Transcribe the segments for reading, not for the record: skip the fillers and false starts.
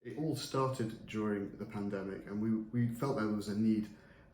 It all started during the pandemic, and we felt there was a need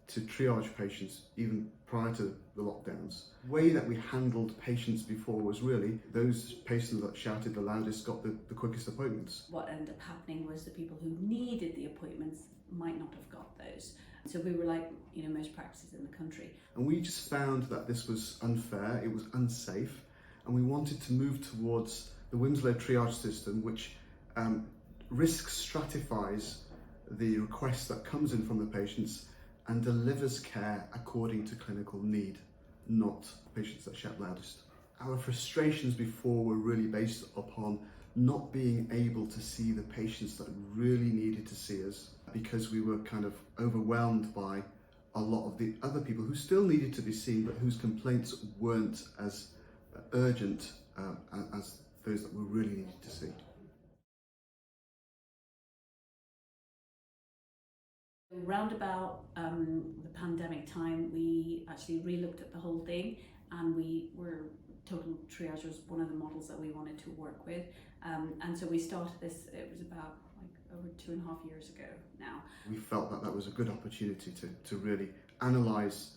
to triage patients even prior to the lockdowns. The way that we handled patients before was really those patients that shouted the loudest got the quickest appointments. What ended up happening was the people who needed the appointments might not have got those. So we were like, most practices in the country. And we just found that this was unfair, it was unsafe, and we wanted to move towards the Wilmslow triage system, which risk stratifies the request that comes in from the patients and delivers care according to clinical need, not patients that shout loudest. Our frustrations before were really based upon not being able to see the patients that really needed to see us, because we were kind of overwhelmed by a lot of the other people who still needed to be seen, but whose complaints weren't as urgent as those that we really needed to see. Round about the pandemic time, we actually re-looked at the whole thing, and we were total triage was one of the models that we wanted to work with, and so we started this. It was about over 2.5 years ago now. We felt that that was a good opportunity to really analyse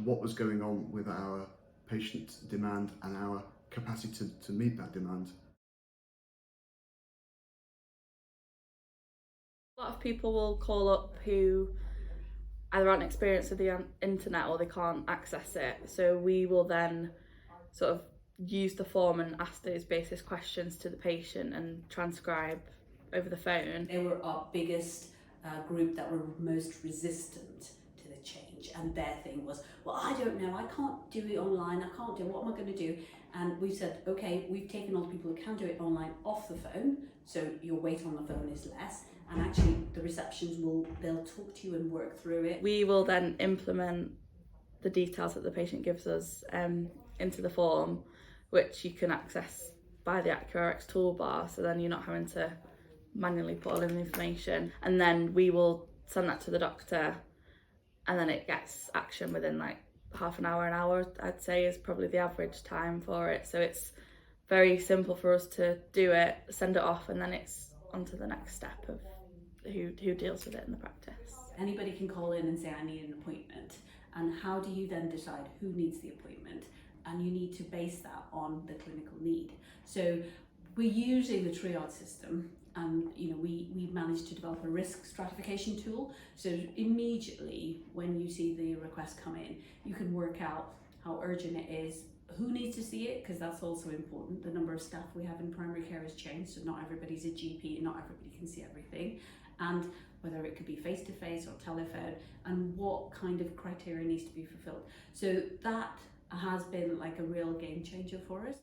what was going on with our patient demand and our capacity to meet that demand. A lot of people will call up who either aren't experienced with the internet or they can't access it. So we will then sort of use the form and ask those basic questions to the patient and transcribe over the phone. They were our biggest group that were most resistant to the change, and their thing was, well, I don't know, I can't do it online, I can't do it, what am I going to do? And we said, okay, we've taken all the people who can do it online off the phone, so your wait on the phone is less, and actually the receptions they'll talk to you and work through it. We will then implement the details that the patient gives us into the form, which you can access by the Accurx toolbar, so then you're not having to manually put all in the information, and then we will send that to the doctor, and then it gets action within like half an hour, I'd say is probably the average time for it. So it's very simple for us to do it, send it off, and then it's on to the next step of who deals with it in the practice. Anybody can call in and say, I need an appointment, and how do you then decide who needs the appointment? And you need to base that on the clinical need. So we're using the triage system, and we managed to develop a risk stratification tool. So immediately when you see the request come in, you can work out how urgent it is, who needs to see it, because that's also important. The number of staff we have in primary care has changed, so not everybody's a GP and not everybody can see everything, and whether it could be face-to-face or telephone, and what kind of criteria needs to be fulfilled. So that has been like a real game changer for us.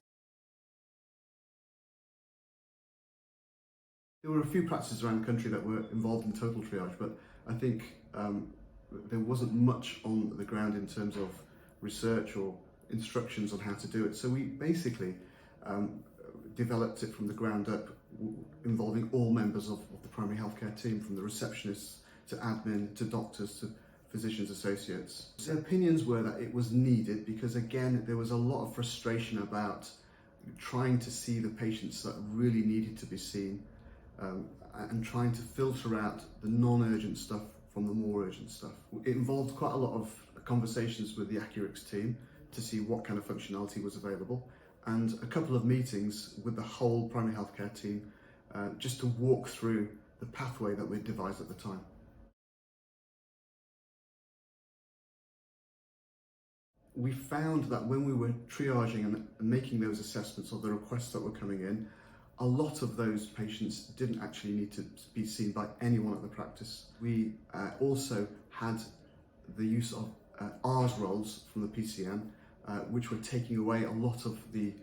There were a few practices around the country that were involved in total triage, but I think there wasn't much on the ground in terms of research or instructions on how to do it. So we basically developed it from the ground up, involving all members of the primary healthcare team, from the receptionists to admin to doctors to physicians associates. So opinions were that it was needed because, again, there was a lot of frustration about trying to see the patients that really needed to be seen, and trying to filter out the non-urgent stuff from the more urgent stuff. It involved quite a lot of conversations with the Accurx team to see what kind of functionality was available, and a couple of meetings with the whole primary healthcare team just to walk through the pathway that we devised at the time. We found that when we were triaging and making those assessments of the requests that were coming in, a lot of those patients didn't actually need to be seen by anyone at the practice. We also had the use of R's roles from the PCN, which were taking away a lot of the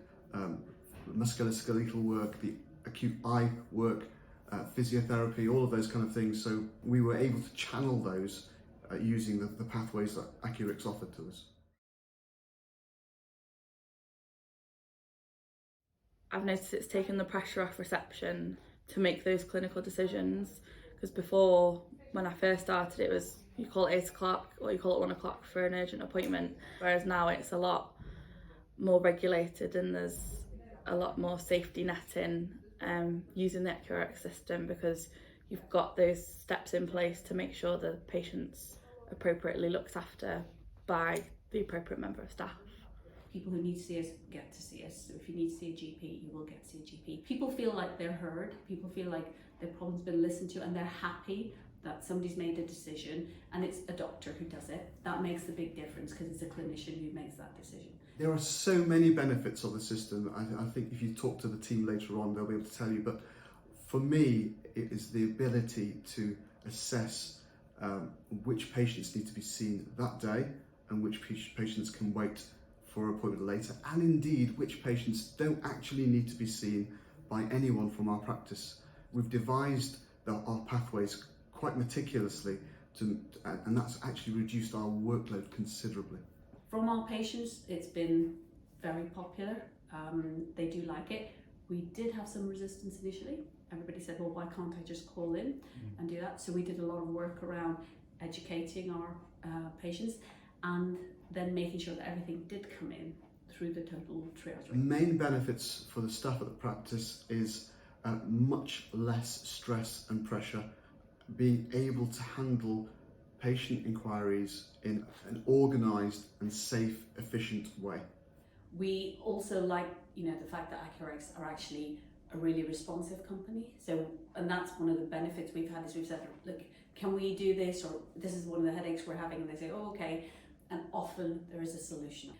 musculoskeletal work, the acute eye work, physiotherapy, all of those kind of things. So we were able to channel those using the pathways that Accurx offered to us. I've noticed it's taken the pressure off reception to make those clinical decisions, because before, when I first started, it was you call it 8 o'clock or you call it 1 o'clock for an urgent appointment, whereas now it's a lot more regulated and there's a lot more safety netting using the Accurx system, because you've got those steps in place to make sure the patient's appropriately looked after by the appropriate member of staff. People who need to see us get to see us. So if you need to see a GP, you will get to see a GP. People feel like they're heard. People feel like their problem's been listened to, and they're happy that somebody's made a decision and it's a doctor who does it. That makes a big difference because it's a clinician who makes that decision. There are so many benefits of the system. I think if you talk to the team later on, they'll be able to tell you. But for me, it is the ability to assess which patients need to be seen that day and which patients can wait for an appointment later, and indeed which patients don't actually need to be seen by anyone from our practice. We've devised our pathways quite meticulously and that's actually reduced our workload considerably. From our patients, it's been very popular. They do like it. We did have some resistance initially. Everybody said, well, why can't I just call in and do that? So we did a lot of work around educating our patients and then making sure that everything did come in through the total triage rate. Main benefits for the staff at the practice is much less stress and pressure, being able to handle patient inquiries in an organised and safe, efficient way. We also like, the fact that Accurx are actually a really responsive company. So, and that's one of the benefits we've had is we've said, look, can we do this? Or this is one of the headaches we're having. And they say, oh, okay. And often there is a solution.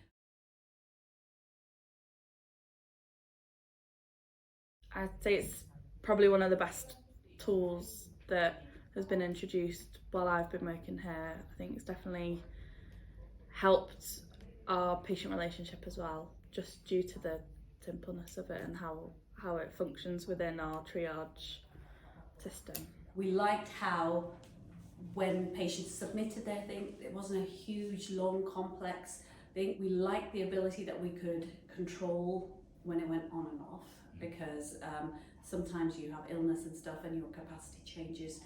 I'd say it's probably one of the best tools that has been introduced while I've been working here. I think it's definitely helped our patient relationship as well, just due to the simpleness of it and how it functions within our triage system. We liked how when patients submitted their thing, it wasn't a huge, long, complex thing. We liked the ability that we could control when it went on and off, because sometimes you have illness and stuff and your capacity changes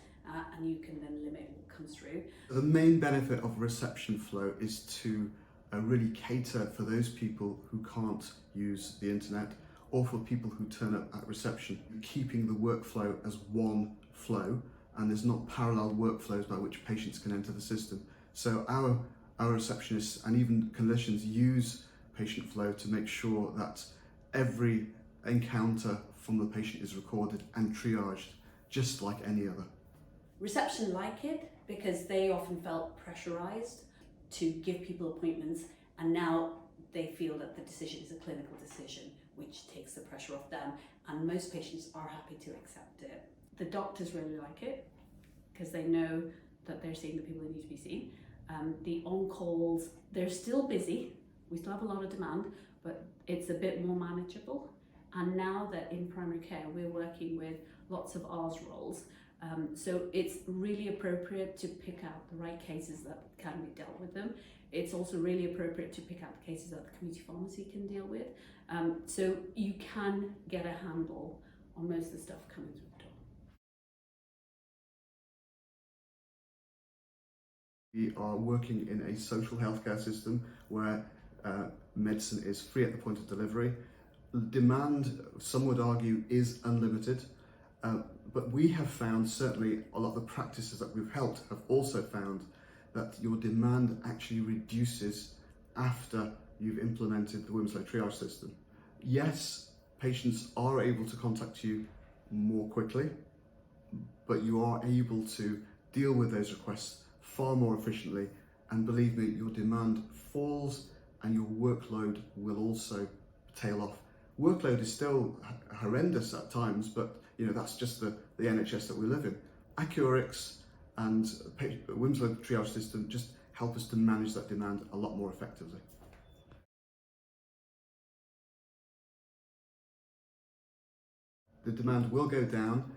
and you can then limit what comes through. The main benefit of reception flow is to really cater for those people who can't use the internet or for people who turn up at reception, keeping the workflow as one flow, and there's not parallel workflows by which patients can enter the system. So our receptionists and even clinicians use patient flow to make sure that every encounter from the patient is recorded and triaged just like any other. Reception like it because they often felt pressurised to give people appointments, and now they feel that the decision is a clinical decision, which takes the pressure off them, and most patients are happy to accept it. The doctors really like it because they know that they're seeing the people who need to be seen. The on-calls, they're still busy. We still have a lot of demand, but it's a bit more manageable. And now that in primary care, we're working with lots of R's roles, so it's really appropriate to pick out the right cases that can be dealt with them. It's also really appropriate to pick out the cases that the community pharmacy can deal with. So you can get a handle on most of the stuff coming through the door. We are working in a social healthcare system where medicine is free at the point of delivery. Demand, some would argue, is unlimited, but we have found, certainly a lot of the practices that we've helped have also found that your demand actually reduces after you've implemented the Wilmslow triage system. Yes, patients are able to contact you more quickly, but you are able to deal with those requests far more efficiently, and believe me, your demand falls and your workload will also tail off. Workload is still horrendous at times, but that's just the NHS that we live in. Accurx and Wilmslow triage system just help us to manage that demand a lot more effectively. The demand will go down.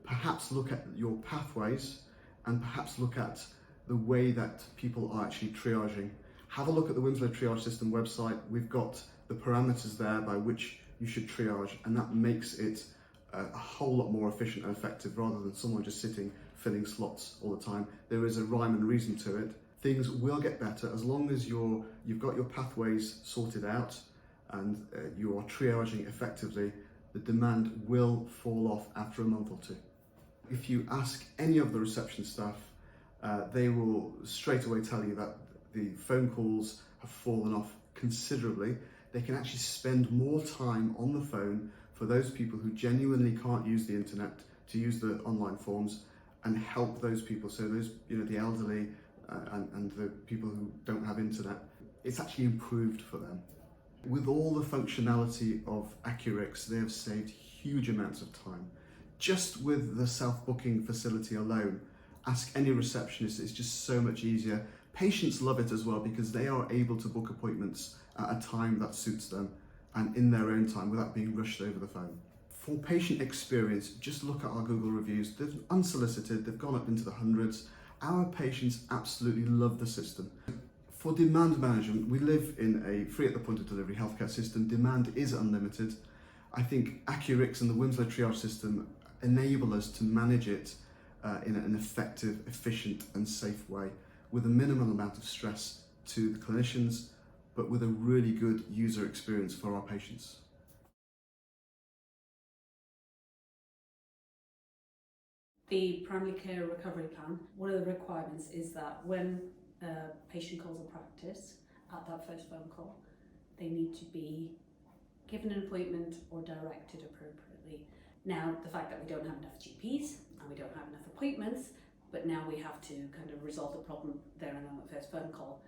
Perhaps look at your pathways and perhaps look at the way that people are actually triaging. Have a look at the Wilmslow triage system website. We've got the parameters there by which you should triage, and that makes it a whole lot more efficient and effective rather than someone just sitting filling slots all the time. There is a rhyme and reason to it. Things will get better as long as you've got your pathways sorted out and you are triaging effectively. The demand will fall off after a month or two. If you ask any of the reception staff, they will straight away tell you that the phone calls have fallen off considerably. They can actually spend more time on the phone for those people who genuinely can't use the internet to use the online forms and help those people. So those, the elderly and the people who don't have internet, it's actually improved for them. With all the functionality of Accurx, they have saved huge amounts of time. Just with the self-booking facility alone, ask any receptionist, it's just so much easier. Patients love it as well because they are able to book appointments at a time that suits them and in their own time without being rushed over the phone. For patient experience, just look at our Google reviews. They're unsolicited, they've gone up into the hundreds. Our patients absolutely love the system. For demand management, we live in a free at the point of delivery healthcare system. Demand is unlimited. I think Accurx and the Wilmslow triage system enable us to manage it in an effective, efficient and safe way with a minimal amount of stress to the clinicians, but with a really good user experience for our patients. The primary care recovery plan, one of the requirements is that when a patient calls a practice at that first phone call, they need to be given an appointment or directed appropriately. Now, the fact that we don't have enough GPs and we don't have enough appointments, but now we have to kind of resolve the problem there and then on the first phone call,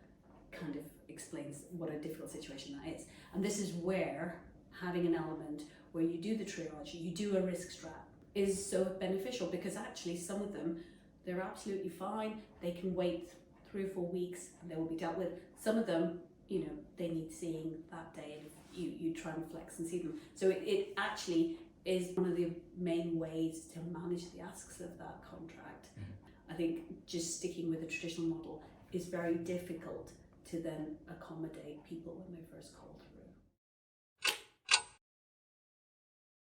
kind of explains what a difficult situation that is. And this is where having an element where you do the triage, you do a risk strat, is so beneficial, because actually some of them, they're absolutely fine, they can wait 3 or 4 weeks and they will be dealt with. Some of them, they need seeing that day, and you try and flex and see them. So it actually is one of the main ways to manage the asks of that contract. I think just sticking with the traditional model is very difficult to then accommodate people when they first call through.